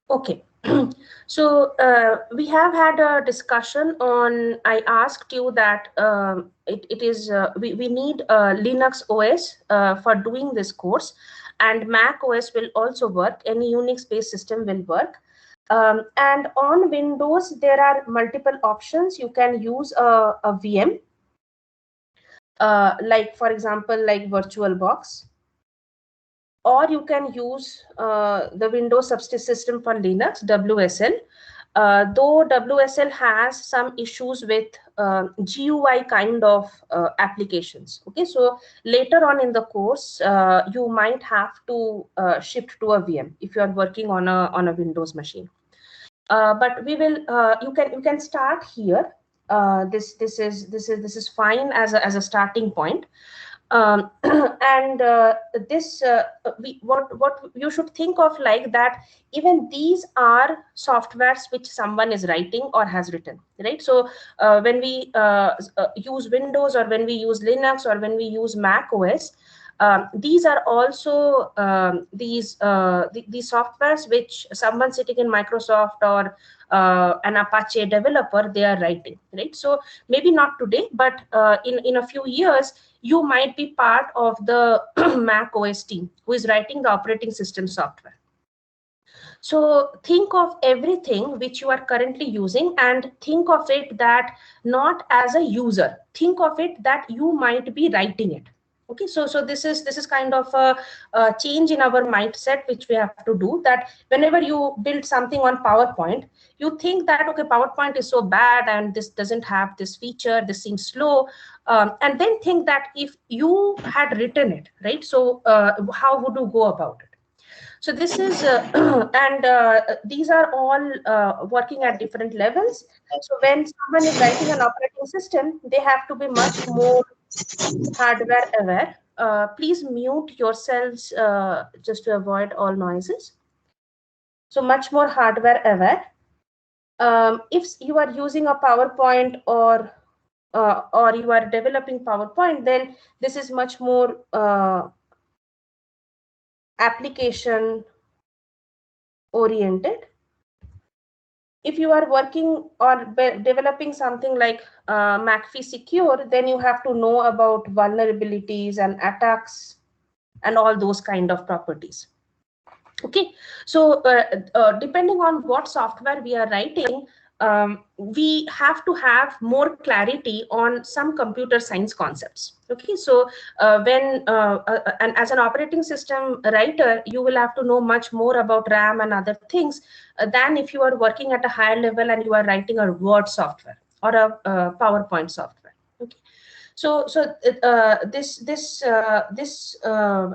Okay. So we have had a discussion on, I asked you that it is, we need Linux OS for doing this course, and Mac OS will also work. Any Unix-based system will work. And on Windows, there are multiple options. You can use a VM, like for example, like VirtualBox, or you can use the Windows Subsystem for Linux, WSL. Though WSL has some issues with GUI kind of applications. Okay, so later on in the course, you might have to shift to a VM if you are working on a Windows machine. But we will. You can start here. This is fine as a starting point. And this what you should think of, like that even these are softwares which someone is writing or has written, right? So when we use Windows, or when we use Linux, or when we use Mac OS, these are also these softwares which someone sitting in Microsoft or an Apache developer, they are writing, right? So maybe not today, but in a few years you might be part of the Mac OS team who is writing the operating system software. So think of everything which you are currently using, and think of it that not as a user, think of it that you might be writing it. Okay, so this is kind of a change in our mindset which we have to do, that whenever you build something on PowerPoint, you think that, okay, PowerPoint is so bad and this doesn't have this feature, this seems slow, and then think that if you had written it, right? So how would you go about it? So this is, and these are all working at different levels. So when someone is writing an operating system, they have to be much more hardware aware. Please mute yourselves just to avoid all noises. So much more hardware aware. If you are using a PowerPoint, or you are developing PowerPoint, then this is much more application oriented. If you are working or developing something like McAfee Secure, then you have to know about vulnerabilities and attacks and all those kind of properties. Okay, so depending on what software we are writing, we have to have more clarity on some computer science concepts. Okay, so and as an operating system writer, you will have to know much more about RAM and other things than if you are working at a higher level and you are writing a Word software or a PowerPoint software. Okay. So this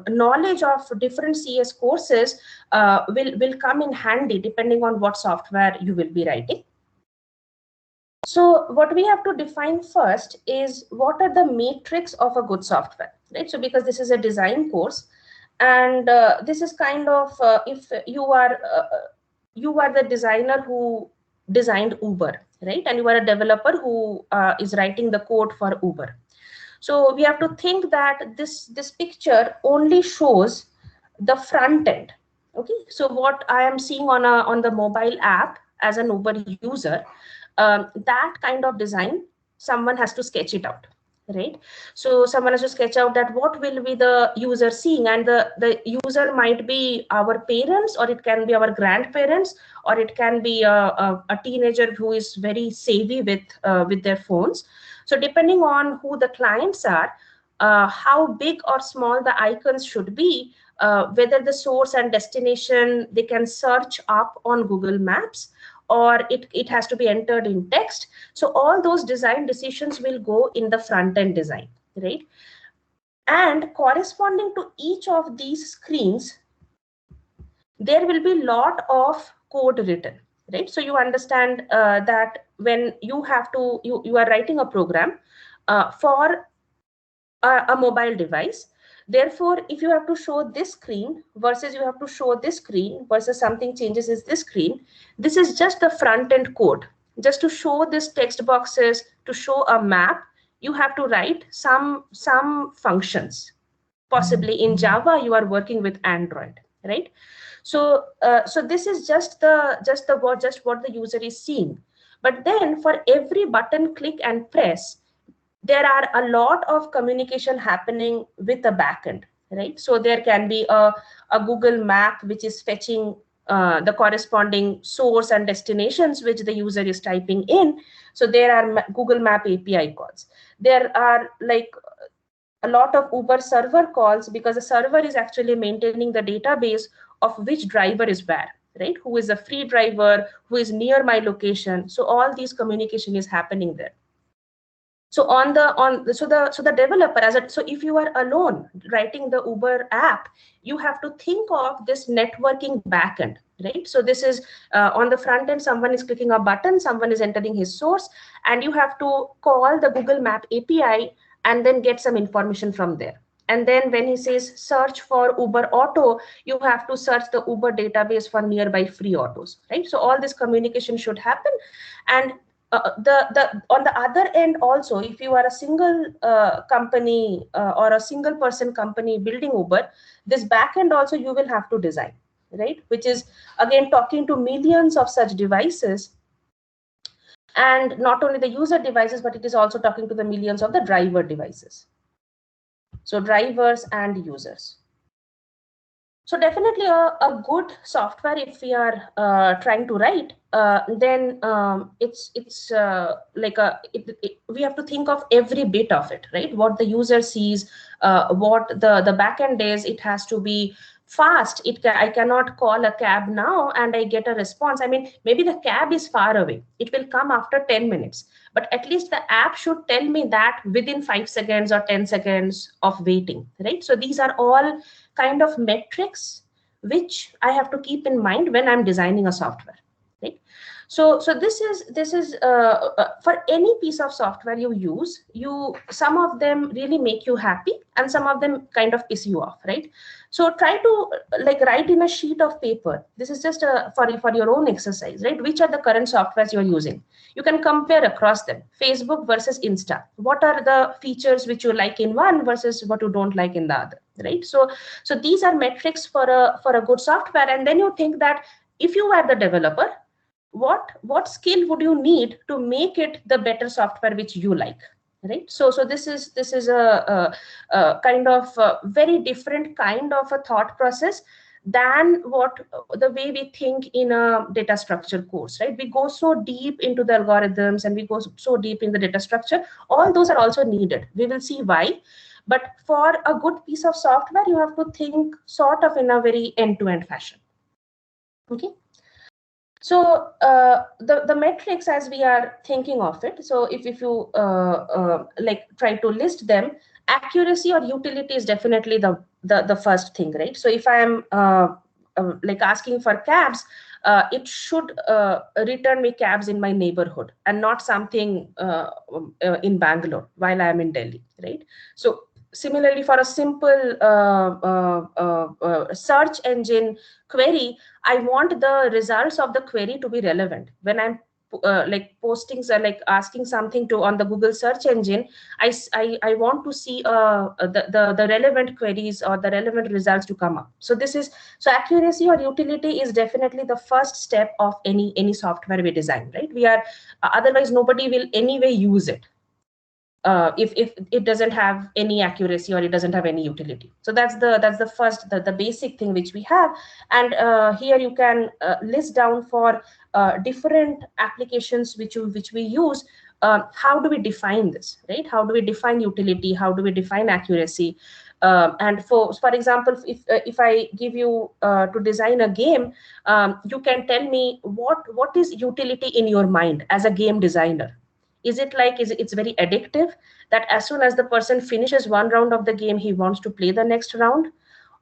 knowledge of different CS courses will come in handy depending on what software you will be writing. So what we have to define first is what are the matrix of a good software, right? So because this is a design course, and this is kind of if you are the designer who designed Uber, right? And you are a developer who is writing the code for Uber. So we have to think that this picture only shows the front end. Okay, so what I am seeing on the mobile app as an Uber user, that kind of design, someone has to sketch it out, right? So someone has to sketch out that what will be the user seeing, and the user might be our parents, or it can be our grandparents, or it can be a teenager who is very savvy with their phones. So depending on who the clients are, how big or small the icons should be, whether the source and destination they can search up on Google Maps, or it has to be entered in text. So all those design decisions will go in the front end design, right? And corresponding to each of these screens, there will be a lot of code written, right? So you understand that when you have to, you are writing a program for a mobile device. Therefore, if you have to show this screen versus you have to show this screen versus something changes is this screen, this is just the front end code. Just to show this text boxes, to show a map, you have to write some functions. Possibly in Java, you are working with Android, right? So so this is just what the user is seeing. But then for every button click and press, there are a lot of communication happening with the backend, right? So there can be a Google map which is fetching the corresponding source and destinations which the user is typing in. So there are Google Map API calls. There are like a lot of Uber server calls, because the server is actually maintaining the database of which driver is where, right? Who is a free driver, who is near my location. So all these communication is happening there. So so the developer so if you are alone writing the Uber app, you have to think of this networking backend, right? So this is on the front end, someone is clicking a button, someone is entering his source, and you have to call the Google Map API and then get some information from there. And then when he says search for Uber Auto, you have to search the Uber database for nearby free autos, right? So all this communication should happen. And on the other end also, if you are a single company or a single person company building Uber, this backend also you will have to design, right? Which is again talking to millions of such devices, and not only the user devices, but it is also talking to the millions of the driver devices. So drivers and users. So definitely a good software, if we are trying to write, then it's like we have to think of every bit of it, right? What the user sees, what the backend is. It has to be fast. I cannot call a cab now and I get a response. I mean, maybe the cab is far away. It will come after 10 minutes, but at least the app should tell me that within 5 seconds or 10 seconds of waiting, right? So these are all kind of metrics which I have to keep in mind when I'm designing a software, right? So this is for any piece of software you use, some of them really make you happy and some of them kind of piss you off, right? So try to like write in a sheet of paper. This is just for your own exercise, right? Which are the current softwares you're using? You can compare across them. Facebook versus Insta. What are the features which you like in one versus what you don't like in the other, right? So these are metrics for a good software. And then you think that if you were the developer, what skill would you need to make it the better software which you like, right? So this is a kind of a very different kind of a thought process than the way we think in a data structure course, right? We go so deep into the algorithms and we go so deep in the data structure. All those are also needed. We will see why. But for a good piece of software, you have to think sort of in a very end-to-end fashion. Okay. So the metrics as we are thinking of it. So if you like try to list them, accuracy or utility is definitely the first thing, right? So if I am like asking for cabs, it should return me cabs in my neighborhood and not something in Bangalore while I am in Delhi, right? So similarly, for a simple search engine query, I want the results of the query to be relevant. When I'm like postings are like asking something to on the Google search engine, I want to see the relevant queries or the relevant results to come up. So accuracy or utility is definitely the first step of any software we design, right? We are otherwise nobody will anyway use it. If it doesn't have any accuracy or it doesn't have any utility. So that's the first, the basic thing which we have. And here you can list down for different applications which we use. How do we define this, right? How do we define utility? How do we define accuracy? And for example, if I give you to design a game, you can tell me what is utility in your mind as a game designer. Is it like it's very addictive that as soon as the person finishes one round of the game, he wants to play the next round?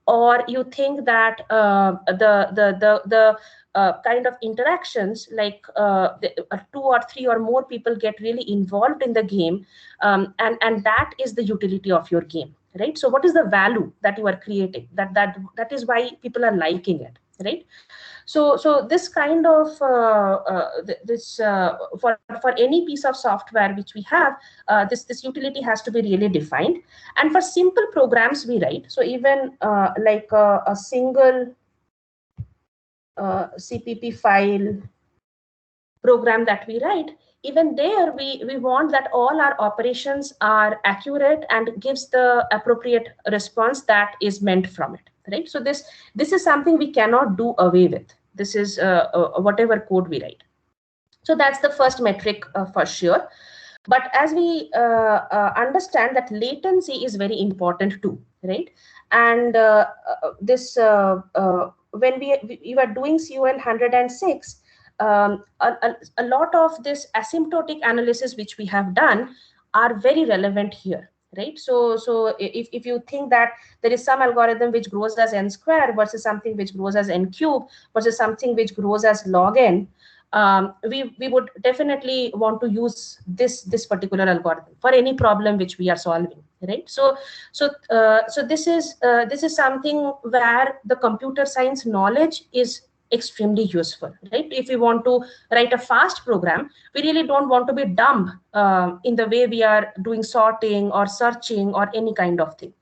Or you think that the kind of interactions like 2 or 3 or more people get really involved in the game, and that is the utility of your game, right? So what is the value that you are creating? That is why people are liking it, right? So this kind of for any piece of software which we have, this utility has to be really defined. And for simple programs we write, so even like a single CPP file program that we write, even there we want that all our operations are accurate and gives the appropriate response that is meant from it, right? So this is something we cannot do away with. This is whatever code we write. So that's the first metric for sure. But as we understand that latency is very important too, right? And this when you are doing COL 106, a lot of this asymptotic analysis which we have done are very relevant here, right? So if you think that there is some algorithm which grows as n square versus something which grows as n cube versus something which grows as log n, we would definitely want to use this particular algorithm for any problem which we are solving, right? So this is something where the computer science knowledge is extremely useful, right? If we want to write a fast program, we really don't want to be dumb in the way we are doing sorting or searching or any kind of thing.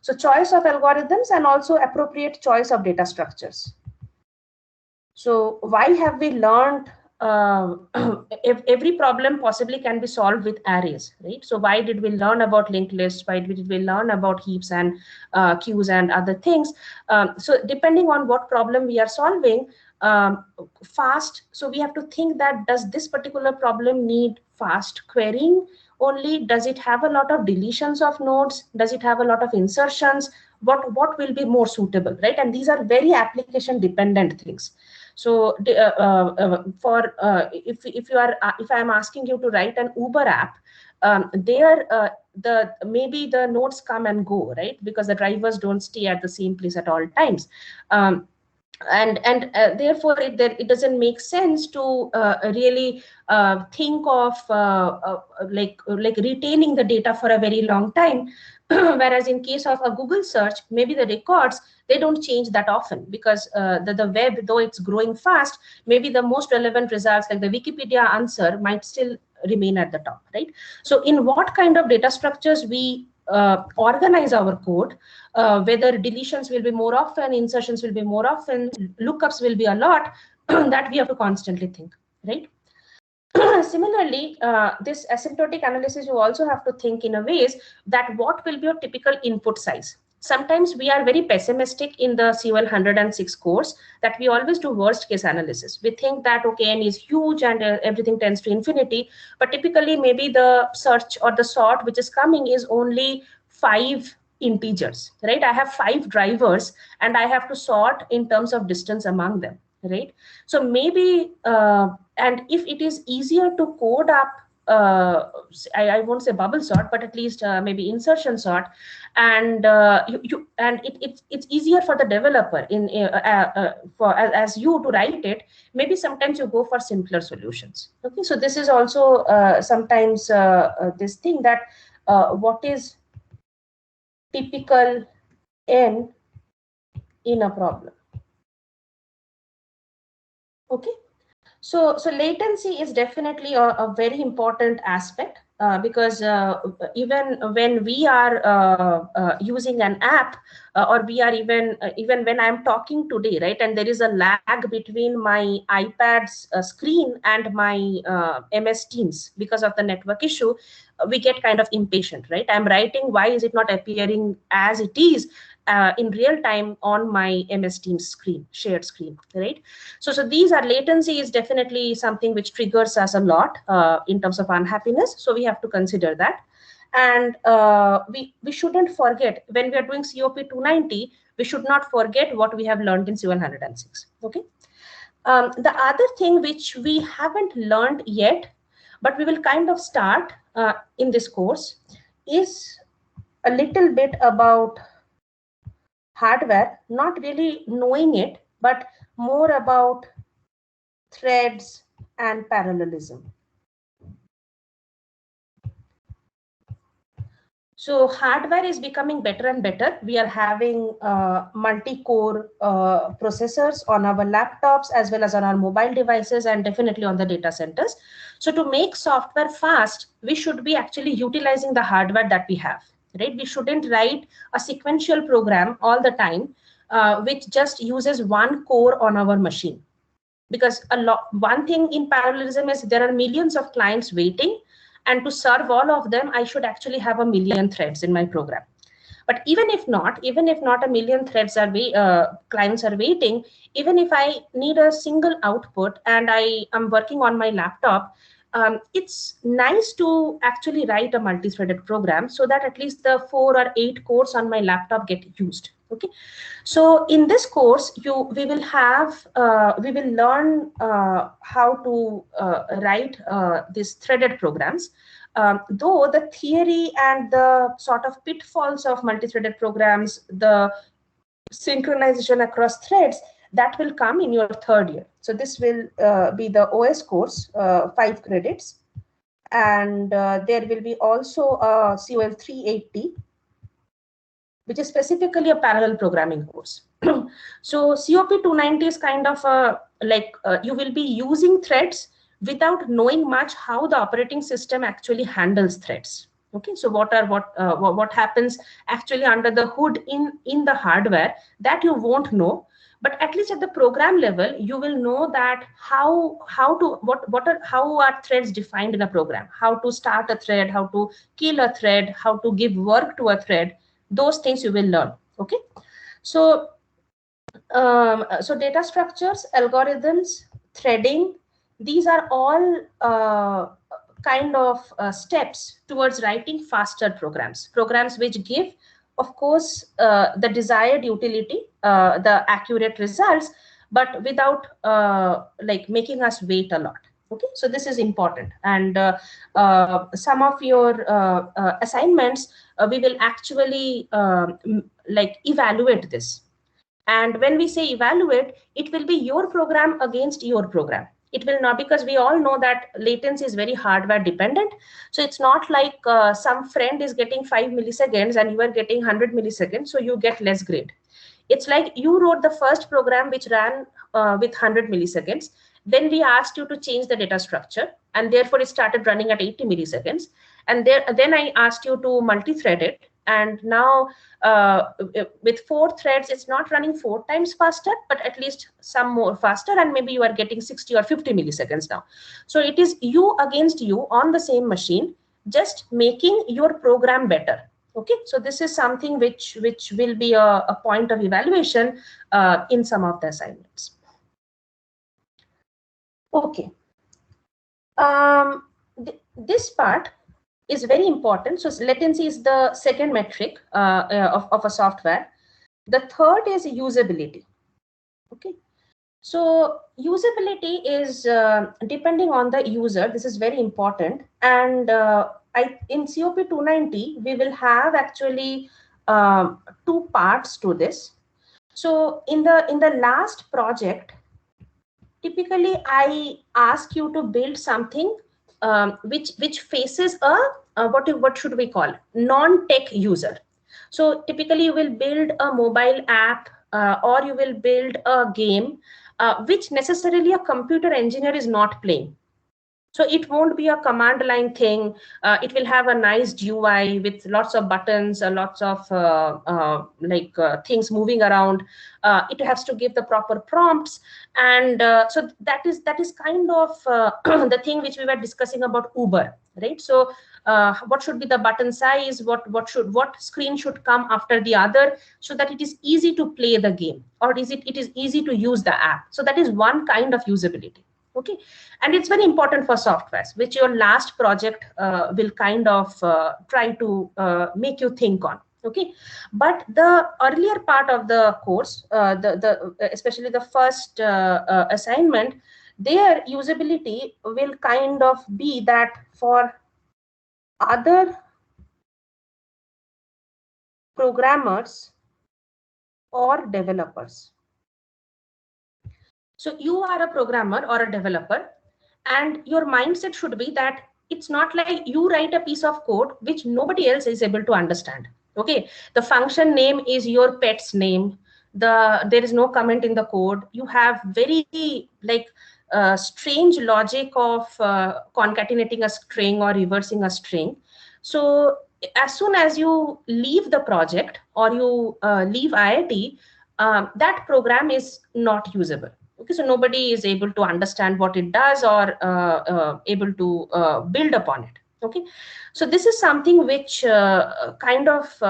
So choice of algorithms and also appropriate choice of data structures. So why have we learned if every problem possibly can be solved with arrays, right? So why did we learn about linked lists? Why did we learn about heaps and queues and other things? So depending on what problem we are solving, fast. So we have to think that does this particular problem need fast querying only? Does it have a lot of deletions of nodes? Does it have a lot of insertions? What will be more suitable, right? And these are very application dependent things. So if I am asking you to write an Uber app, maybe the nodes come and go, right? Because the drivers don't stay at the same place at all times. And therefore it doesn't make sense to really think of like retaining the data for a very long time. Whereas in case of a Google search, maybe the records, they don't change that often, because the web, though it's growing fast, maybe the most relevant results like the Wikipedia answer might still remain at the top, right? So in what kind of data structures we organize our code, whether deletions will be more often, insertions will be more often, lookups will be a lot, that we have to constantly think, right? Similarly, this asymptotic analysis, you also have to think in a ways that what will be your typical input size. Sometimes we are very pessimistic in the COL 106 course that we always do worst case analysis. We think that, okay, n is huge and everything tends to infinity, but typically maybe the search or the sort which is coming is only 5 integers, right? I have 5 drivers and I have to sort in terms of distance among them, right? So maybe and if it is easier to code up, I won't say bubble sort, but at least maybe insertion sort, and it's easier for the developer as you to write it. Maybe sometimes you go for simpler solutions. Okay, so this is also sometimes this thing that what is typical n in a problem. Okay. So latency is definitely a very important aspect because even when we are using an app or we are even when I'm talking today, right, and there is a lag between my iPad's screen and my MS Teams because of the network issue, we get kind of impatient, right? I'm writing, why is it not appearing as it is in real time on my MS Teams screen, shared screen, right? So these are, latency is definitely something which triggers us a lot in terms of unhappiness. So we have to consider that. And we shouldn't forget, when we are doing COP 290, we should not forget what we have learned in COL 106. Okay. The other thing which we haven't learned yet, but we will kind of start in this course, is a little bit about hardware, not really knowing it, but more about threads and parallelism. So hardware is becoming better and better. We are having multi-core processors on our laptops as well as on our mobile devices, and definitely on the data centers. So to make software fast, we should be actually utilizing the hardware that we have, right? We shouldn't write a sequential program all the time which just uses one core on our machine. Because one thing in parallelism is there are millions of clients waiting, and to serve all of them, I should actually have a million threads in my program. But even if not a million threads are clients are waiting, even if I need a single output and I am working on my laptop, it's nice to actually write a multi-threaded program so that at least the 4 or 8 cores on my laptop get used. Okay, so in this course, we will learn how to write these threaded programs. Though the theory and the sort of pitfalls of multi-threaded programs, the synchronization across threads, that will come in your 3rd year. So this will be the OS course, 5 credits. And there will be also a COL 380, which is specifically a parallel programming course. So COP 290 is kind of a, you will be using threads without knowing much how the operating system actually handles threads. Okay, so what happens actually under the hood in the hardware, that you won't know, but at least at the program level you will know that how are threads defined in a program, how to start a thread, how to kill a thread, how to give work to a thread. Those things you will learn. Okay, so so data structures, algorithms, threading, these are all kind of steps towards writing faster programs which give, of course, the desired utility, the accurate results, but without making us wait a lot. Okay, so this is important. And some of your assignments, we will actually evaluate this. And when we say evaluate, it will be your program against your program. It will not, because we all know that latency is very hardware dependent. So it's not like some friend is getting 5 milliseconds and you are getting 100 milliseconds, so you get less grade. It's like you wrote the first program which ran with 100 milliseconds. Then we asked you to change the data structure, and therefore it started running at 80 milliseconds. And then I asked you to multi-thread it. And now with 4 threads, it's not running 4 times faster, but at least some more faster. And maybe you are getting 60 or 50 milliseconds now. So it is you against you on the same machine, just making your program better. Okay, so this is something which will be a point of evaluation in some of the assignments. Okay, this part is very important. So latency is the second metric of a software. The third is usability. Okay, so usability is depending on the user. This is very important. And in COP 290, we will have actually 2 parts to this. So in the last project, typically I ask you to build something which faces a what should we call non-tech user. So typically you will build a mobile app or you will build a game which necessarily a computer engineer is not playing. So it won't be a command line thing. It will have a nice GUI with lots of buttons, lots of things moving around. It has to give the proper prompts, and so that is kind of the thing which we were discussing about Uber, right? So what should be the button size? What screen should come after the other, so that it is easy to play the game, or it is easy to use the app. So that is one kind of usability. Okay, and it's very important for softwares, which your last project will kind of try to make you think on. Okay, but the earlier part of the course, especially the first assignment, their usability will kind of be that for other programmers or developers. So you are a programmer or a developer, and your mindset should be that it's not like you write a piece of code which nobody else is able to understand. Okay, the function name is your pet's name. There is no comment in the code. You have very strange logic of concatenating a string or reversing a string. So as soon as you leave the project or you leave IIT, that program is not usable. Okay, so nobody is able to understand what it does or able to build upon it. Okay, so this is something which kind of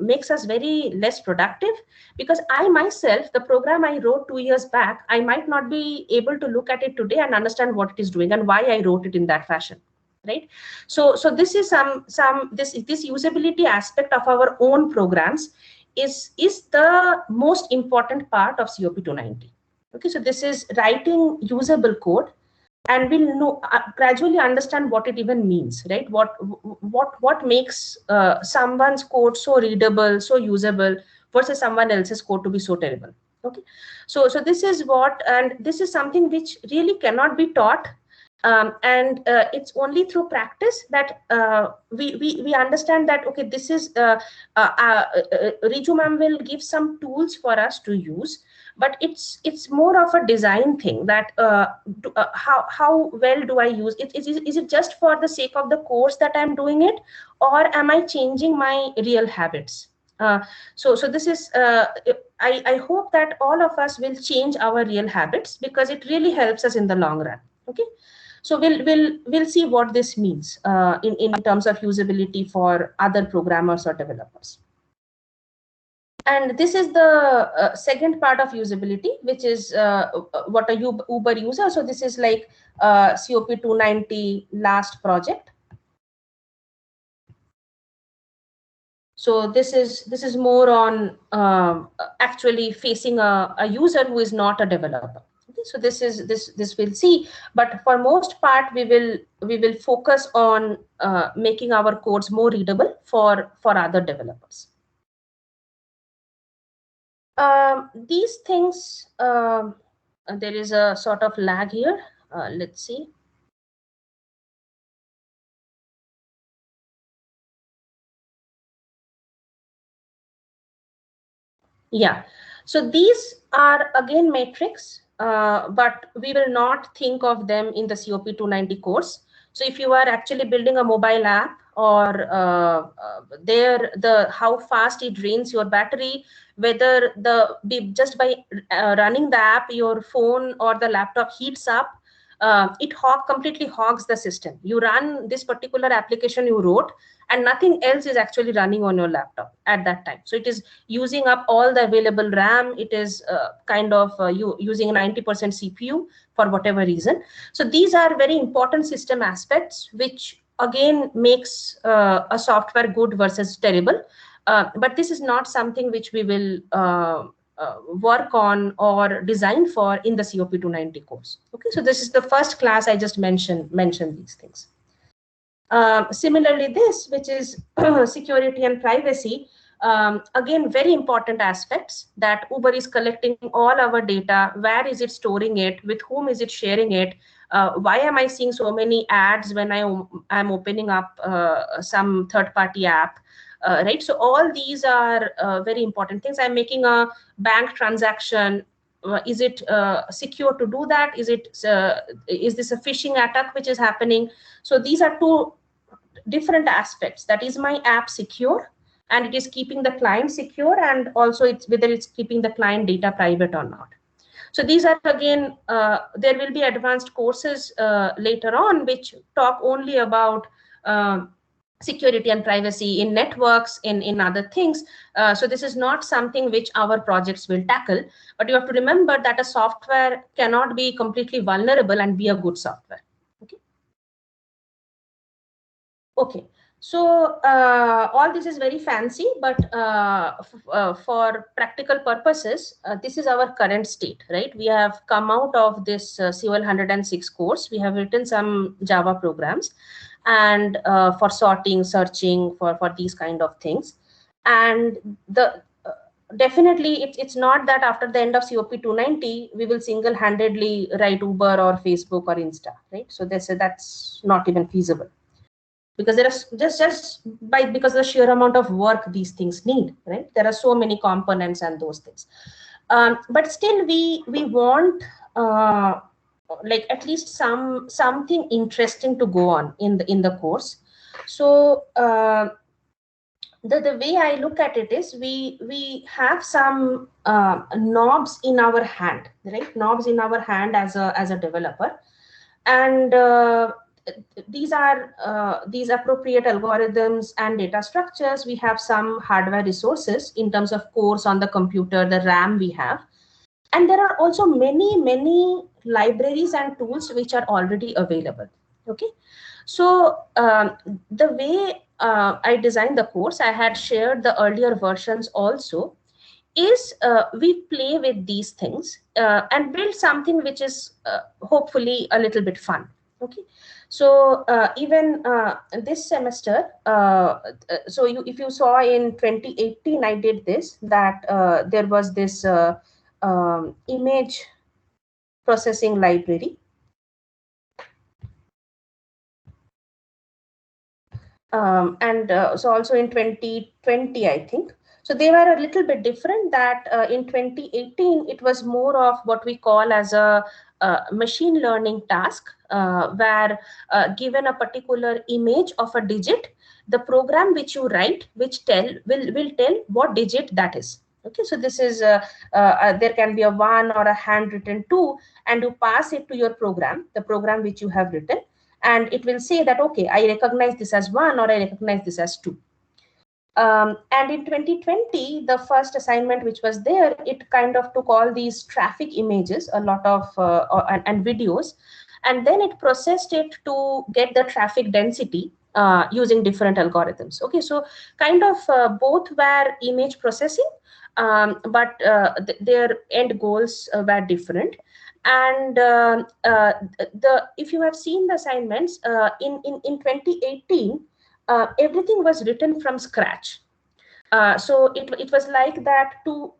makes us very less productive, because I myself, the program I wrote 2 years back, I might not be able to look at it today and understand what it is doing and why I wrote it in that fashion, right? So this is this usability aspect of our own programs is the most important part of COP 290. Okay, so this is writing usable code, and we'll know gradually understand what it even means, right? What makes someone's code so readable, so usable, versus someone else's code to be so terrible. Okay, so this is what, and this is something which really cannot be taught, and it's only through practice that we understand that, okay, this is Riju ma'am will give some tools for us to use, but it's more of a design thing, that how well do I use it? Is it just for the sake of the course that I'm doing it, or am I changing my real habits? So this is I hope that all of us will change our real habits, because it really helps us in the long run. Okay, so we'll see what this means in terms of usability for other programmers or developers. And this is the second part of usability, which is what a Uber user. So this is like COP 290 last project. So this is more on actually facing a user who is not a developer. Okay, so this we'll see, but for most part we will focus on making our codes more readable for other developers. These things, there is a sort of lag here. Let's see. Yeah, so these are again metrics, but we will not think of them in the COP 290 course. So if you are actually building a mobile app, or how fast it drains your battery, whether just by running the app, your phone or the laptop heats up, it completely hogs the system. You run this particular application you wrote, and nothing else is actually running on your laptop at that time. So it is using up all the available RAM. It is using 90% CPU for whatever reason. So these are very important system aspects, which again makes a software good versus terrible. But this is not something which we will work on or design for in the COP 290 course. Okay, so this is the first class I just mentioned these things. Similarly, this, which is security and privacy, again, very important aspects, that Uber is collecting all our data. Where is it storing it? With whom is it sharing it? Why am I seeing so many ads when I'm opening up some third-party app? Right. So all these are very important things. I'm making a bank transaction. Is it secure to do that? Is this a phishing attack which is happening? So these are two different aspects. That is my app secure, and it is keeping the client secure, and also it's whether it's keeping the client data private or not. So these are again, there will be advanced courses later on which talk only about security and privacy in networks, in other things. So this is not something which our projects will tackle, but you have to remember that a software cannot be completely vulnerable and be a good software. Okay, so all this is very fancy, but for practical purposes, this is our current state, right? We have come out of this COL 106 course. We have written some Java programs, and for sorting, searching, for these kind of things. And definitely it's not that after the end of COP 290 we will single-handedly write Uber or Facebook or Insta, right? So that's not even feasible, because there are because of the sheer amount of work these things need, right? There are so many components and those things. But still we want like at least something interesting to go on in the course. So the way I look at it is we have some knobs in our hand, right? Knobs in our hand as a developer, and these are these appropriate algorithms and data structures. We have some hardware resources in terms of cores on the computer, the RAM we have, and there are also many libraries and tools which are already available. Okay, so the way I designed the course, I had shared the earlier versions also, is we play with these things and build something which is hopefully a little bit fun. Okay, so even this semester, so if you saw in 2018, I did this, that there was this image processing library. And so also in 2020, I think. So they were a little bit different, that in 2018, it was more of what we call as a machine learning task, where given a particular image of a digit, the program which you write, which will tell what digit that is. Okay, so this is there can be a 1 or a handwritten 2, and you pass it to your program, the program which you have written, and it will say that, okay, I recognize this as 1 or I recognize this as 2. And in 2020, the first assignment which was there, it kind of took all these traffic images, a lot of and videos, and then it processed it to get the traffic density using different algorithms. Okay, so kind of both were image processing, but their end goals were different. And if you have seen the assignments in 2018, everything was written from scratch. So it was like that, to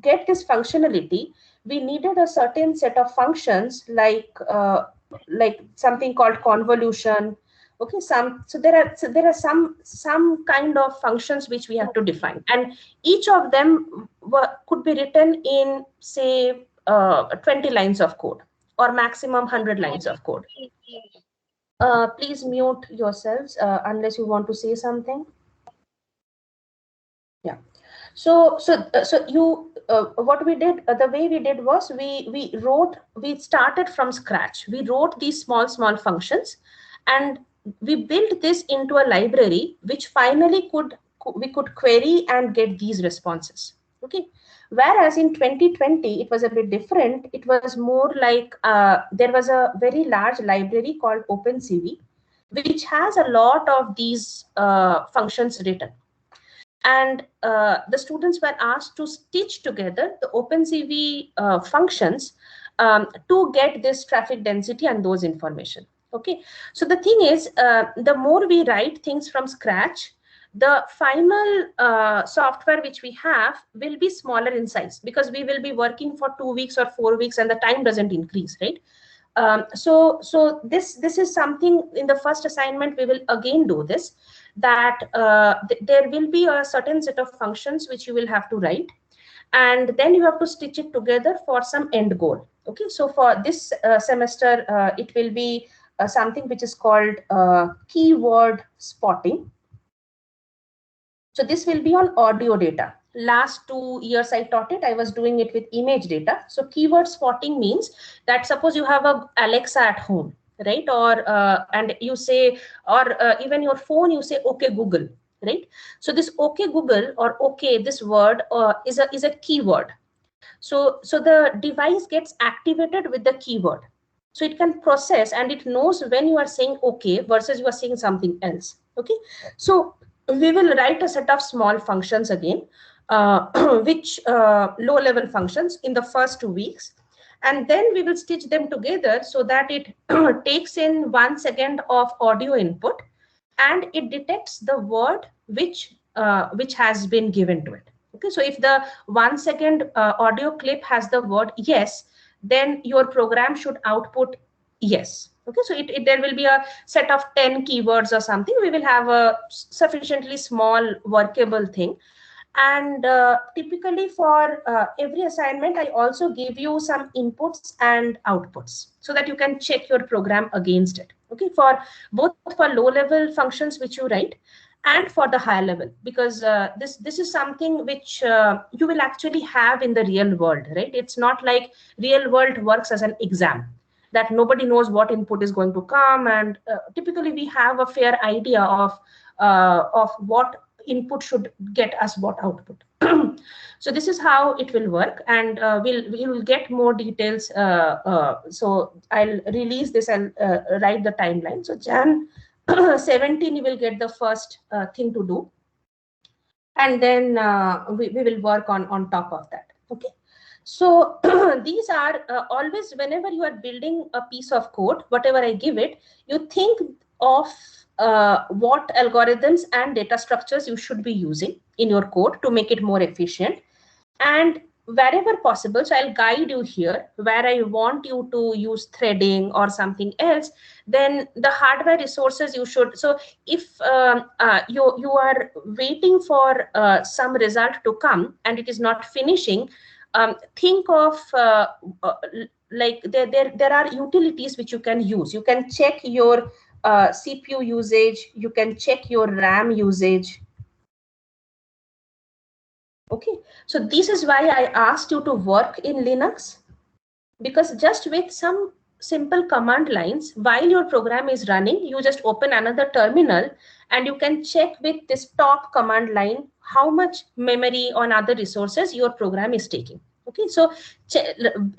get this functionality, we needed a certain set of functions, like something called convolution. Okay, so there are some kind of functions which we have to define, and each of them could be written in, say, 20 lines of code, or maximum 100 lines of code. Please mute yourselves unless you want to say something. Yeah. So you what we did, the way we did was we started from scratch. We wrote these small functions, and we built this into a library which finally we could query and get these responses. Okay. Whereas in 2020, it was a bit different. It was more like there was a very large library called OpenCV, which has a lot of these functions written. And the students were asked to stitch together the OpenCV functions to get this traffic density and those information. Okay, so the thing is, the more we write things from scratch, the final software which we have will be smaller in size, because we will be working for 2 weeks or 4 weeks, and the time doesn't increase, right? So this is something. In the first assignment, we will again do this, that there will be a certain set of functions which you will have to write, and then you have to stitch it together for some end goal. Okay, so for this semester, it will be something which is called keyword spotting. So this will be on audio data. Last 2 years I taught it, I was doing it with image data. So keyword spotting means that, suppose you have a Alexa at home, right? Or and you say, or even your phone, you say, okay Google, right? So this okay Google, or okay, this word is a keyword. So the device gets activated with the keyword. So it can process, and it knows when you are saying okay versus you are saying something else. Okay, so we will write a set of small functions again, which low level functions in the first 2 weeks, and then we will stitch them together so that it takes in 1 second of audio input, and it detects the word which has been given to it. Okay, so if the 1 second audio clip has the word yes, then your program should output yes. Okay, so there will be a set of 10 keywords or something. We will have a sufficiently small workable thing. And typically for every assignment, I also give you some inputs and outputs so that you can check your program against it. Okay, for both for low level functions which you write, and for the higher level, because this is something which you will actually have in the real world, right? It's not like real world works as an exam that nobody knows what input is going to come, and typically we have a fair idea of what input should get us what output. So this is how it will work, and we'll get more details. So I'll release this and write the timeline. So Jan 17 you will get the first thing to do, and then we will work on top of that. Okay. So these are always, whenever you are building a piece of code, whatever I give it, you think of what algorithms and data structures you should be using in your code to make it more efficient. And wherever possible, so I'll guide you here, where I want you to use threading or something else, then the hardware resources you should. So if you are waiting for some result to come and it is not finishing, think of like there are utilities which you can use. You can check your CPU usage, you can check your RAM usage. Okay, so this is why I asked you to work in Linux, because just with some simple command lines, while your program is running, you just open another terminal and you can check with this top command line how much memory on other resources your program is taking. Okay, so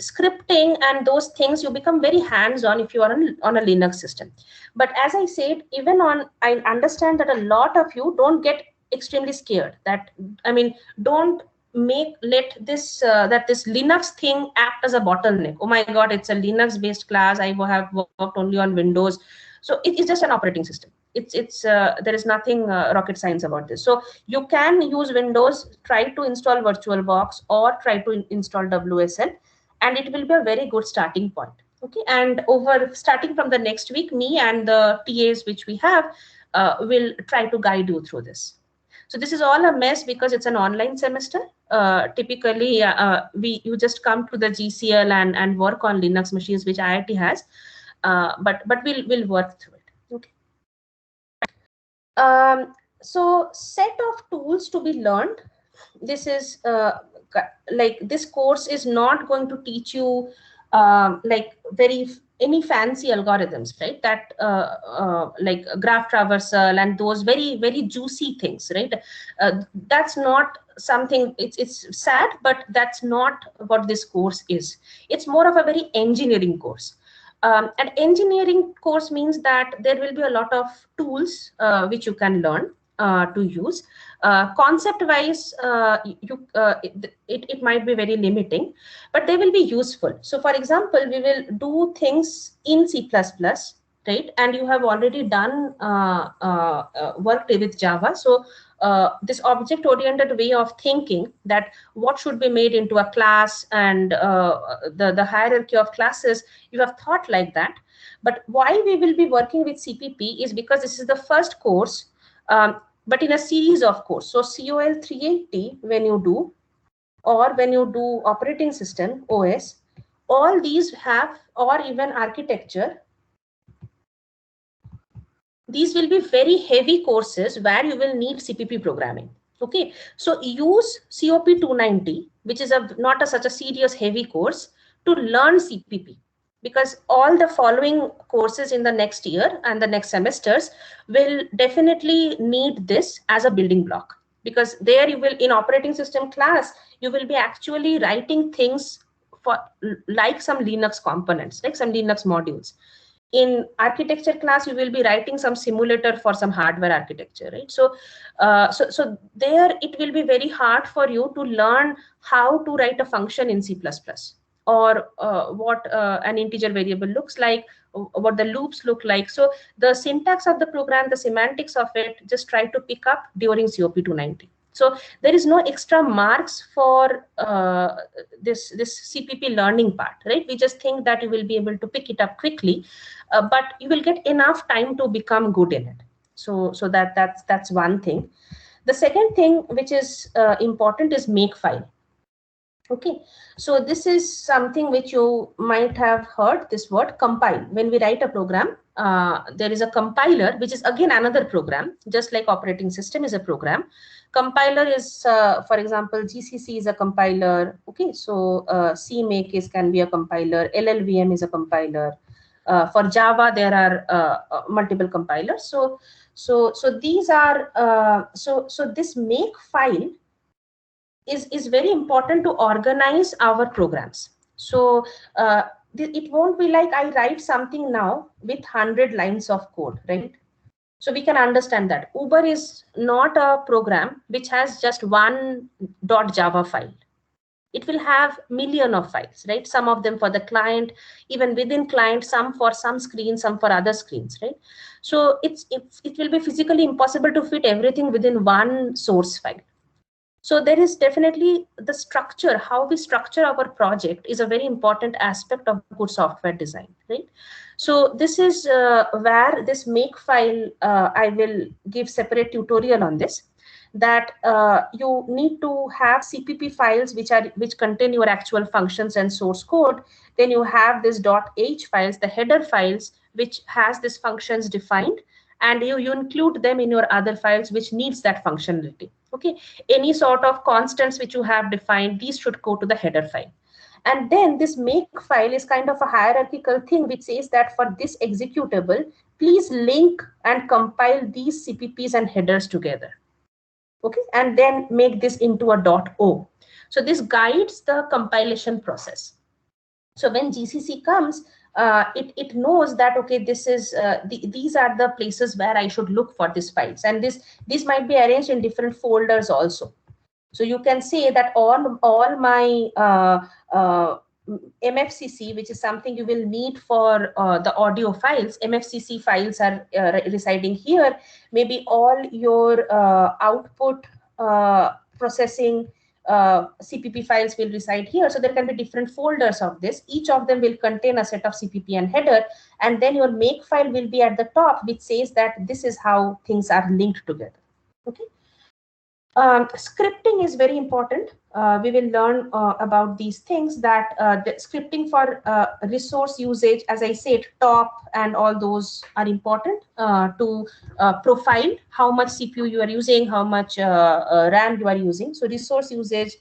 scripting and those things, you become very hands-on if you are on a Linux system. But as I said, even on, I understand that a lot of you don't get extremely scared. That, I mean, don't let this that this Linux thing act as a bottleneck. Oh my God, it's a Linux based class. I have worked only on Windows. So it's just an operating system. It's there is nothing rocket science about this. So you can use Windows, try to install VirtualBox or try to install WSL, and it will be a very good starting point. Okay, and starting from the next week, me and the TAs which we have will try to guide you through this. So this is all a mess because it's an online semester. Typically, you just come to the GCL and work on Linux machines, which IIT has, but we'll work through it. Okay. So set of tools to be learned. This is like this course is not going to teach you like any fancy algorithms, right? That like graph traversal and those very juicy things, right? That's not something. It's sad, but that's not what this course is. It's more of a very engineering course. An engineering course means that there will be a lot of tools which you can learn to use. Concept wise, it might be very limiting, but they will be useful. So for example, we will do things in C++, right? And you have already done worked with Java. So this object oriented way of thinking, that what should be made into a class and the hierarchy of classes, you have thought like that. But why we will be working with CPP is because this is the first course, but in a series of course. So COL 380 when you do, or when you do operating system OS, all these have, or even architecture, these will be very heavy courses where you will need CPP programming. Okay, so use COP 290, which is not such a serious heavy course, to learn CPP, because all the following courses in the next year and the next semesters will definitely need this as a building block, because there you will, in operating system class, you will be actually writing things for like some Linux components, like some Linux modules. In architecture class, you will be writing some simulator for some hardware architecture, right? So so there it will be very hard for you to learn how to write a function in C++, or what an integer variable looks like, what the loops look like. So the syntax of the program, the semantics of it, just try to pick up during COP 290. So there is no extra marks for this CPP learning part, right? We just think that you will be able to pick it up quickly, but you will get enough time to become good in it. So that's one thing. The second thing which is important is Makefile. Okay, so this is something which you might have heard, this word compile. When we write a program, there is a compiler, which is again another program, just like operating system is a program. Compiler is, for example, GCC is a compiler. Okay, so CMake can be a compiler. LLVM is a compiler. For Java, there are multiple compilers. So these are so this make file is very important to organize our programs. So it won't be like I write something now with 100 lines of code, right? So we can understand that Uber is not a program which has just one .java file. It will have million of files, right? Some of them for the client, even within client, some for some screens, some for other screens, right? So it will be physically impossible to fit everything within one source file. So there is definitely the structure, how we structure our project is a very important aspect of good software design, right? So this is where this make file, I will give separate tutorial on this, that you need to have CPP files which contain your actual functions and source code. Then you have this .h files, the header files, which has these functions defined, and you include them in your other files which needs that functionality. Okay, any sort of constants which you have defined, these should go to the header file. And then this make file is kind of a hierarchical thing which says that for this executable, please link and compile these CPPs and headers together. Okay, and then make this into a .o. So this guides the compilation process. So when GCC comes, it knows that, okay, this is these are the places where I should look for these files, and this might be arranged in different folders also. So you can say that all my MFCC, which is something you will need for the audio files, MFCC files are residing here. Maybe all your output processing CPP files will reside here. So there can be different folders of this. Each of them will contain a set of CPP and header, and then your make file will be at the top, which says that this is how things are linked together. Okay. Scripting is very important. We will learn about these things, that the scripting for resource usage, as I said, top and all those are important to profile how much CPU you are using, how much RAM you are using. So resource usage,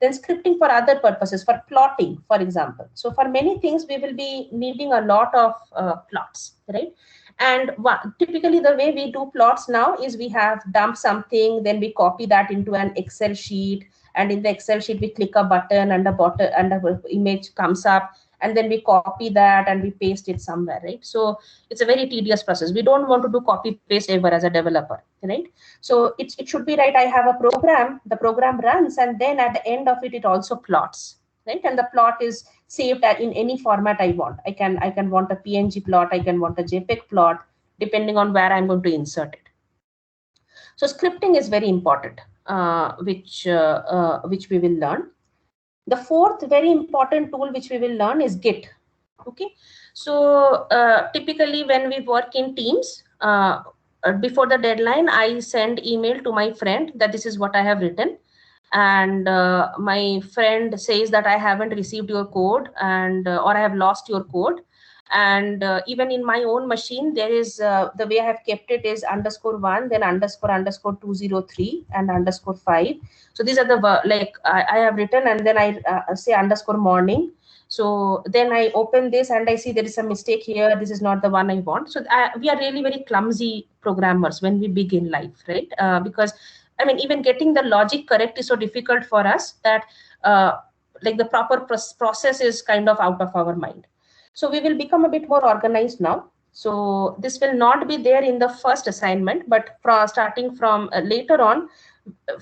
then scripting for other purposes, for plotting, for example. So for many things, we will be needing a lot of plots, right? And typically the way we do plots now is we have dump something, then we copy that into an Excel sheet, and in the Excel sheet we click a button and a image comes up, and then we copy that and we paste it somewhere, right? So it's a very tedious process. We don't want to do copy paste ever as a developer, right? So it should be right. I have a program, the program runs, and then at the end of it, it also plots, right? And the plot is saved in any format I want. I can want a PNG plot, I can want a JPEG plot, depending on where I'm going to insert it. So scripting is very important, which we will learn. The fourth very important tool which we will learn is Git. Okay, so typically when we work in teams, before the deadline, I send email to my friend that this is what I have written, and my friend says that I haven't received your code, and or I have lost your code. And even in my own machine, there is the way I have kept it is _1, then __203 and _5. So these are the like I have written, and then I say _morning. So then I open this and I see there is a mistake here. This is not the one I want. So we are really very clumsy programmers when we begin life, right? Because I mean, even getting the logic correct is so difficult for us that like the proper process is kind of out of our mind. So we will become a bit more organized now. So this will not be there in the first assignment, but starting from later on,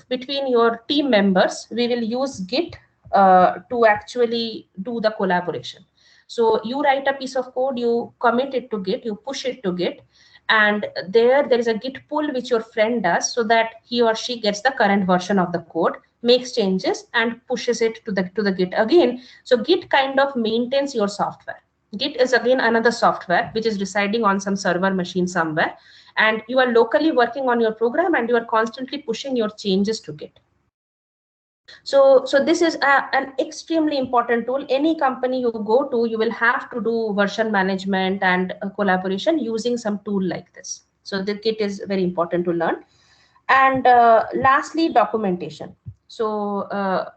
between your team members, we will use Git to actually do the collaboration. So you write a piece of code, you commit it to Git, you push it to Git, and there is a Git pull which your friend does, so that he or she gets the current version of the code, makes changes, and pushes it to the Git again. So Git kind of maintains your software. Git is again another software which is residing on some server machine somewhere, and you are locally working on your program and you are constantly pushing your changes to Git. So this is an extremely important tool. Any company you go to, you will have to do version management and collaboration using some tool like this. So the Git is very important to learn. And lastly, documentation. So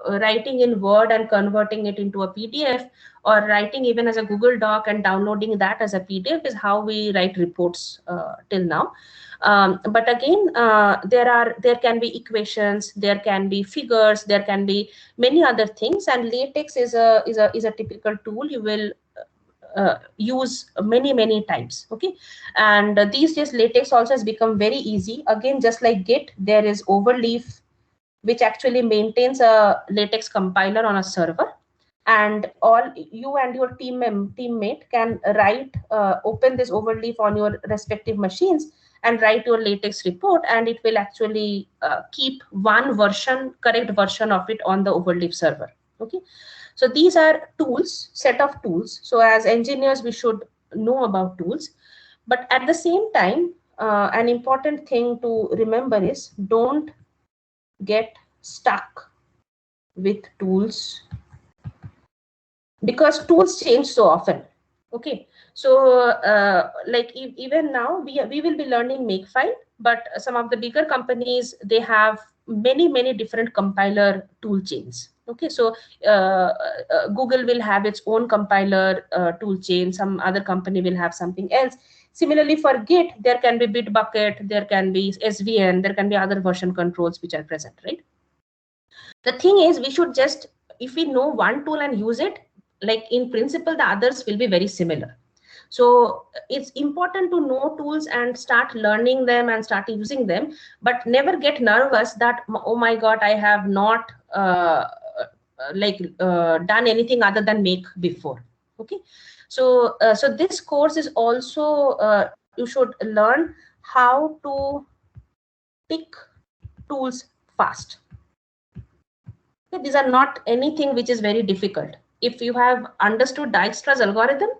writing in Word and converting it into a PDF, or writing even as a Google Doc and downloading that as a PDF is how we write reports till now. But again, there can be equations, there can be figures, there can be many other things, and LaTeX is a typical tool you will use many times. Okay, and these days LaTeX also has become very easy. Again, just like Git, there is Overleaf, which actually maintains a LaTeX compiler on a server, and all you and your teammate can write open this Overleaf on your respective machines and write your LaTeX report, and it will actually keep one correct version of it on the Overleaf server. Okay, so these are tools, set of tools. So as engineers, we should know about tools, but at the same time, an important thing to remember is don't get stuck with tools, because tools change so often. Okay, so like even now we will be learning Makefile, but some of the bigger companies, they have many different compiler tool chains. Okay, so Google will have its own compiler tool chain, some other company will have something else. Similarly, for Git, there can be Bitbucket, there can be SVN, there can be other version controls which are present, right? The thing is, we should just, if we know one tool and use it, like in principle, the others will be very similar. So it's important to know tools and start learning them and start using them, but never get nervous that, oh my God, I have not done anything other than Make before. Okay, so so this course is also you should learn how to pick tools fast. Okay, these are not anything which is very difficult. If you have understood Dijkstra's algorithm,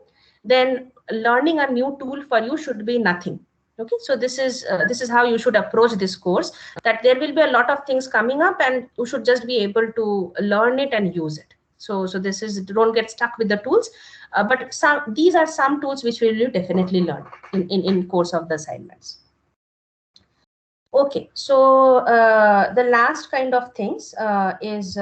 then learning a new tool for you should be nothing. Okay, so this is how you should approach this course, that there will be a lot of things coming up and you should just be able to learn it and use it. So this is, don't get stuck with the tools, but these are some tools which will you definitely learn in course of the assignments. Okay, so the last kind of things is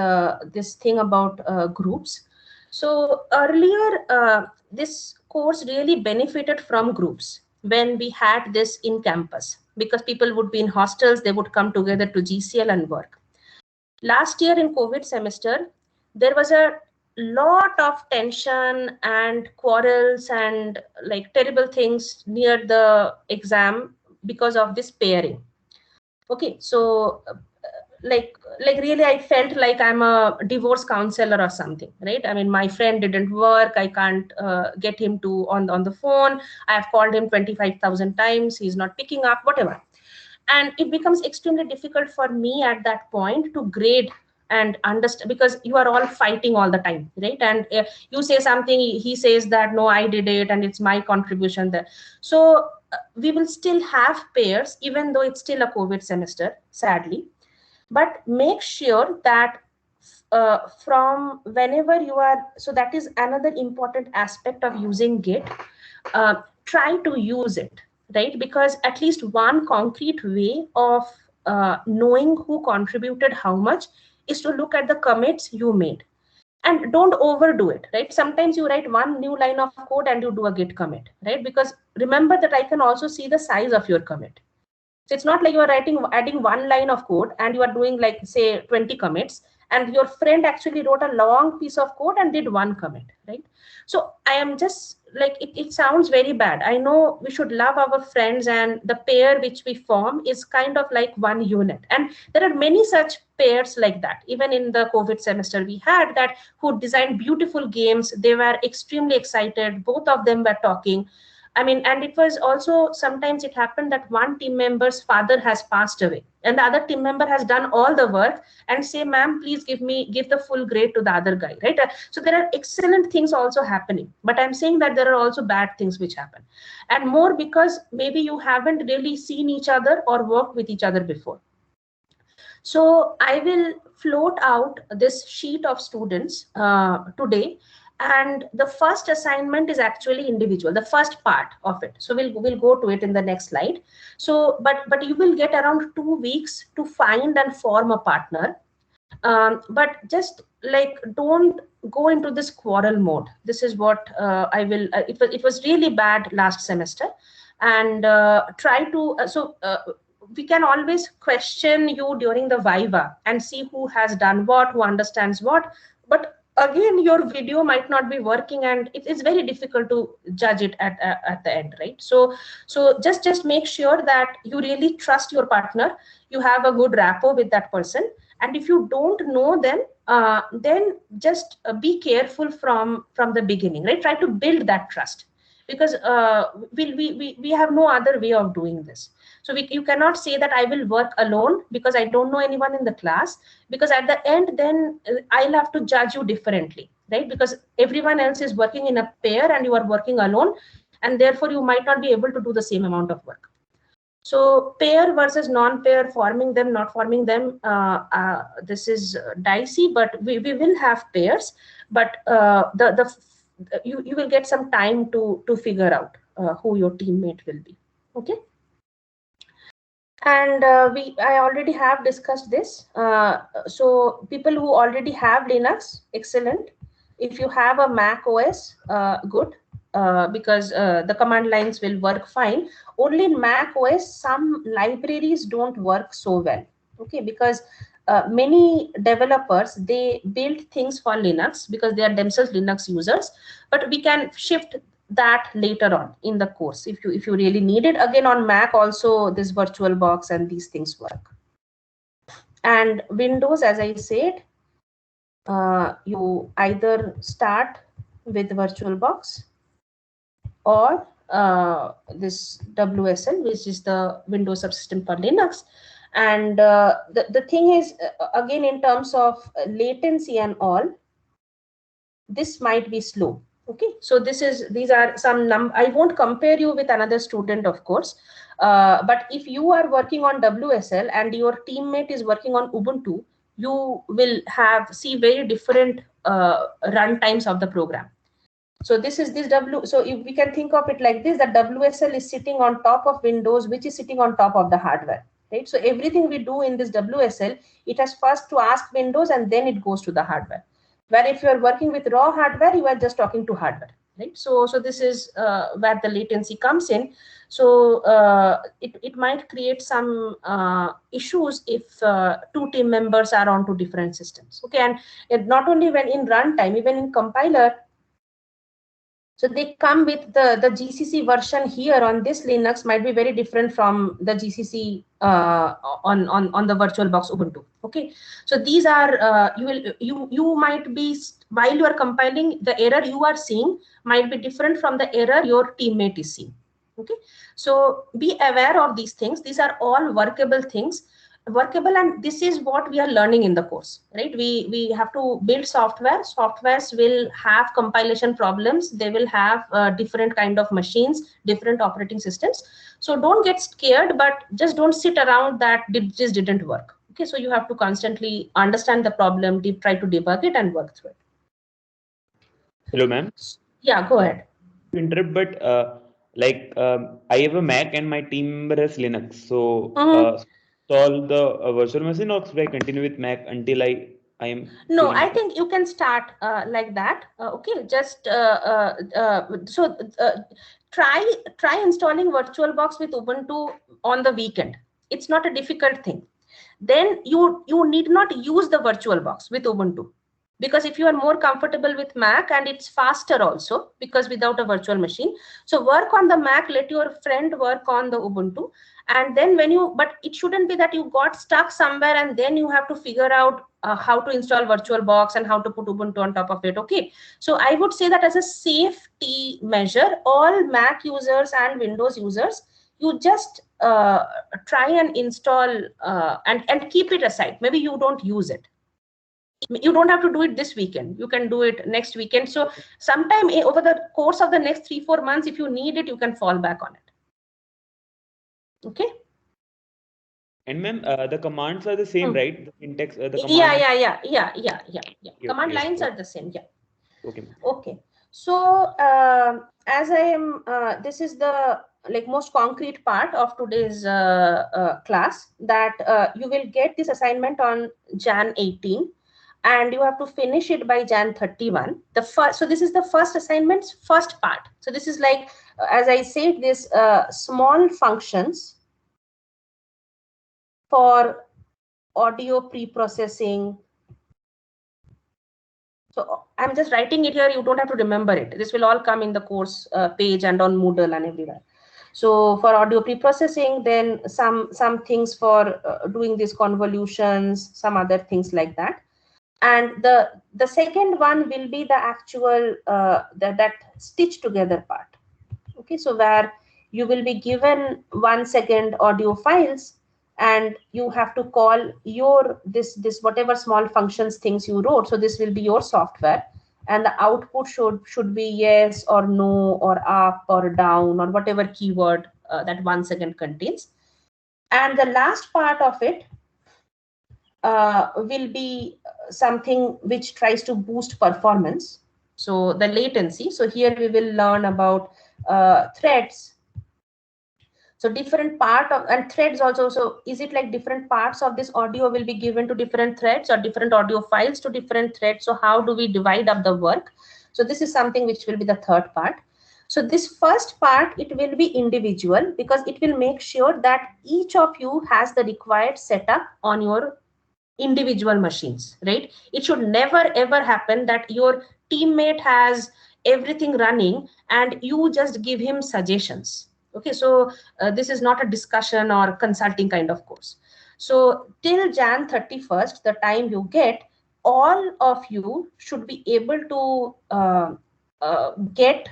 this thing about groups. So earlier, this course really benefited from groups when we had this in campus, because people would be in hostels, they would come together to GCL and work. Last year in COVID semester, there was a lot of tension and quarrels and like terrible things near the exam because of this pairing. Okay, so like really I felt like I'm a divorce counselor or something, right? I mean, my friend didn't work, I can't get him to on the phone, I have called him 25,000 times, he's not picking up, whatever. And it becomes extremely difficult for me at that point to grade and understand, because you are all fighting all the time, right? And you say something, he says that no, I did it and it's my contribution there. So we will still have pairs even though it's still a COVID semester, sadly. But make sure that from whenever you are, so that is another important aspect of using Git. Try to use it, right? Because at least one concrete way of knowing who contributed how much is to look at the commits you made. And don't overdo it, right? Sometimes you write one new line of code and you do a Git commit, right? Because remember that I can also see the size of your commit. So it's not like you are adding one line of code and you are doing like say 20 commits, and your friend actually wrote a long piece of code and did one commit, right? So I am just like, it sounds very bad. I know we should love our friends, and the pair which we form is kind of like one unit. And there are many such pairs like that. Even in the COVID semester, we had that who designed beautiful games. They were extremely excited. Both of them were talking. I mean, and it was also, sometimes it happened that one team member's father has passed away and the other team member has done all the work and say, ma'am, please give the full grade to the other guy, right? So there are excellent things also happening, but I'm saying that there are also bad things which happen, and more because maybe you haven't really seen each other or worked with each other before. So I will float out this sheet of students today, and the first assignment is actually individual, the first part of it. So we'll go to it in the next slide. So but you will get around 2 weeks to find and form a partner. But just like, don't go into this quarrel mode. This is what I will. It was really bad last semester, and try to. We can always question you during the viva and see who has done what, who understands what. But again, your video might not be working, and it's very difficult to judge it at the end, right? So just make sure that you really trust your partner. You have a good rapport with that person, and if you don't know them, then just be careful from the beginning, right? Try to build that trust, because we have no other way of doing this. So you cannot say that I will work alone because I don't know anyone in the class, because at the end, then I'll have to judge you differently, right? Because everyone else is working in a pair and you are working alone, and therefore you might not be able to do the same amount of work. So pair versus non-pair, forming them, not forming them, this is dicey, but we will have pairs, but you will get some time to figure out who your teammate will be. Okay. And I already have discussed this. So people who already have Linux, excellent. If you have a Mac OS, good, because the command lines will work fine. Only in Mac OS, some libraries don't work so well. Okay, because many developers, they build things for Linux because they are themselves Linux users, but we can shift that later on in the course if you really need it. Again, on Mac also, this VirtualBox and these things work. And Windows, as I said, you either start with VirtualBox or this WSL, which is the Windows subsystem for Linux. And the thing is, again, in terms of latency and all, this might be slow. Okay, so these are some I won't compare you with another student, of course, but if you are working on WSL and your teammate is working on Ubuntu, you will see very different run times of the program. So this so if we can think of it like this, that WSL is sitting on top of Windows, which is sitting on top of the hardware, right? So everything we do in this WSL, it has first to ask Windows and then it goes to the hardware. Where if you are working with raw hardware, you are just talking to hardware, right? So this is where the latency comes in. So it might create some issues if two team members are on two different systems. Okay, and not only when in runtime, even in compiler. So they come with the GCC version here on this Linux might be very different from the GCC on the VirtualBox Ubuntu. Okay, so these are you might be, while you are compiling, the error you are seeing might be different from the error your teammate is seeing. Okay, so be aware of these things. These are all workable things. And this is what we are learning in the course, right? We have to build softwares will have compilation problems, they will have different kind of machines, different operating systems. So don't get scared, but just don't sit around that this didn't work. Okay, so you have to constantly understand the problem, try to debug it and work through it. Hello, ma'am. Yeah, go ahead. Interrupt, but I have a Mac and my team member has Linux. So install the virtual machine, or should I continue with Mac until I am? No, I think you can start like that. Okay, just try installing VirtualBox with Ubuntu on the weekend. It's not a difficult thing. Then you need not use the VirtualBox with Ubuntu, because if you are more comfortable with Mac, and it's faster also because without a virtual machine. So work on the Mac, let your friend work on the Ubuntu, and then but it shouldn't be that you got stuck somewhere and then you have to figure out how to install VirtualBox and how to put Ubuntu on top of it. Okay, so I would say that as a safety measure, all Mac users and Windows users, you just try and install and keep it aside. Maybe you don't use it. You don't have to do it this weekend. You can do it next weekend. So sometime over the course of the next 3-4 months, if you need it, you can fall back on it. Okay. And ma'am, the commands are the same, right? The syntax, the Yeah. command. Command Yes. lines are the same. Yeah. Okay, ma'am. Okay. So as I am, this is the most concrete part of today's class, that you will get this assignment on Jan 18, and you have to finish it by Jan 31. The first, so this is the first assignment's first part. So this is like, as I said, this small functions for audio pre-processing. So I'm just writing it here. You don't have to remember it. This will all come in the course page and on Moodle and everywhere. So for audio pre-processing, then some things for doing these convolutions, some other things like that. And the second one will be the actual that stitch together part. Okay, so where you will be given 1 second audio files, and you have to call your this whatever small functions things you wrote. So this will be your software, and the output should be yes or no or up or down or whatever keyword that 1 second contains. And the last part of it will be something which tries to boost performance, so the latency. So here we will learn about threads. So different part of, and threads also, so is it like different parts of this audio will be given to different threads, or different audio files to different threads? So how do we divide up the work? So this is something which will be the third part. So this first part, it will be individual, because it will make sure that each of you has the required setup on your individual machines, right? It should never ever happen that your teammate has everything running and you just give him suggestions. Okay, so this is not a discussion or consulting kind of course. So till Jan 31st, the time you get, all of you should be able to get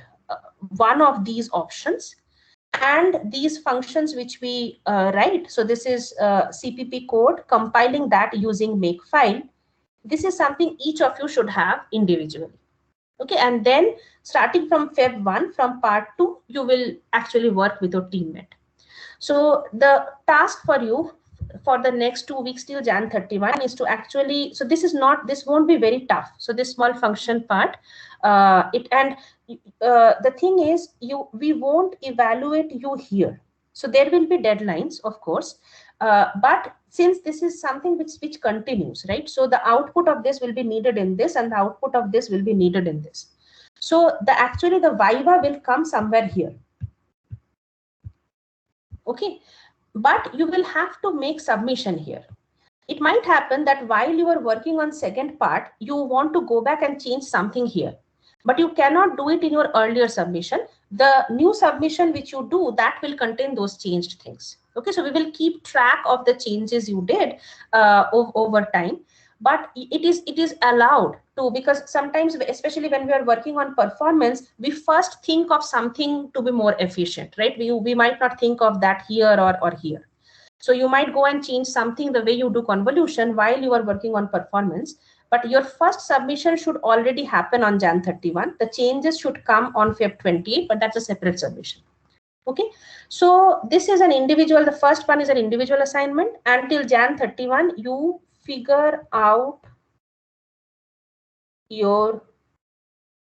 one of these options, and these functions which we write. So this is CPP code, compiling that using makefile. This is something each of you should have individually. Okay, and then starting from Feb 1, from part 2, you will actually work with your teammate. So the task for you for the next 2 weeks till Jan 31 is to actually, so this won't be very tough. So this small function part, the thing is, we won't evaluate you here. So there will be deadlines, of course, but since this is something which continues, right? So the output of this will be needed in this, and the output of this will be needed in this. So actually the Viva will come somewhere here. Okay, but you will have to make submission here. It might happen that while you are working on second part, you want to go back and change something here, but you cannot do it in your earlier submission. The new submission which you do, that will contain those changed things. Okay, so we will keep track of the changes you did over time, but it is allowed to, because sometimes, especially when we are working on performance, we first think of something to be more efficient, right? We might not think of that here or here. So you might go and change something the way you do convolution while you are working on performance, but your first submission should already happen on Jan 31. The changes should come on Feb 28, but that's a separate submission. Okay, so this is an individual. The first one is an individual assignment. Until Jan 31, you figure out your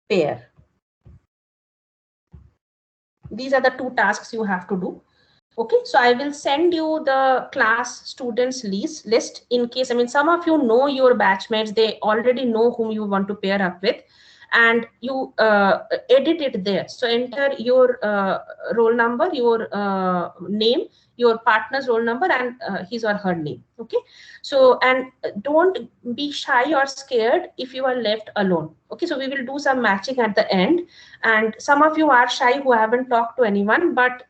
pair. These are the two tasks you have to do. Okay, so I will send you the class students list in case, I mean, some of you know your batchmates, they already know whom you want to pair up with, and you edit it there. So enter your roll number, your name, your partner's roll number, and his or her name. Okay, so, and don't be shy or scared if you are left alone. Okay, so we will do some matching at the end, and some of you are shy who haven't talked to anyone, but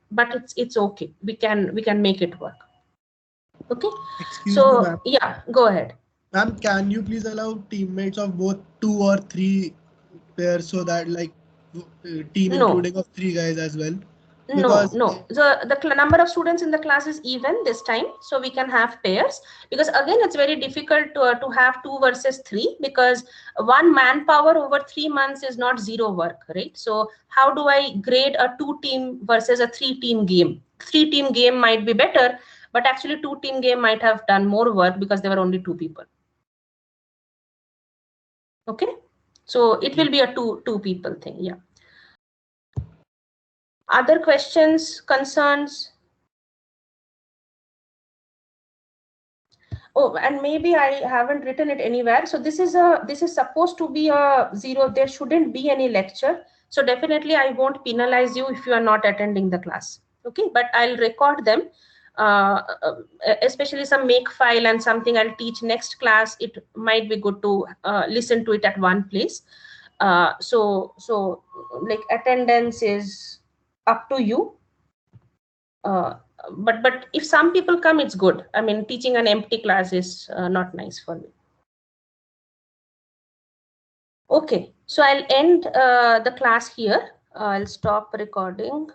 it's okay, we can make it work. Okay, Excuse so me, yeah, go ahead. Ma'am, can you please allow teammates of both 2 or 3 pairs, so that like team including of 3 guys as well? Because No. So the number of students in the class is even this time, so we can have pairs, because again it's very difficult to have 2 versus 3, because one manpower over 3 months is not zero work, right? So how do I grade a 2 team versus a 3 team game? 3 team game might be better, but actually 2-team game might have done more work because there were only 2 people. Okay, so it will be a two people thing. Yeah. Other questions, concerns? Oh, and maybe I haven't written it anywhere. So this is supposed to be a 0. There shouldn't be any lecture. So definitely I won't penalize you if you are not attending the class. Okay, but I'll record them, especially some make file and something I'll teach next class. It might be good to listen to it at one place. So like attendance is up to you. But if some people come, it's good. I mean, teaching an empty class is not nice for me. Okay, so I'll end the class here. I'll stop recording.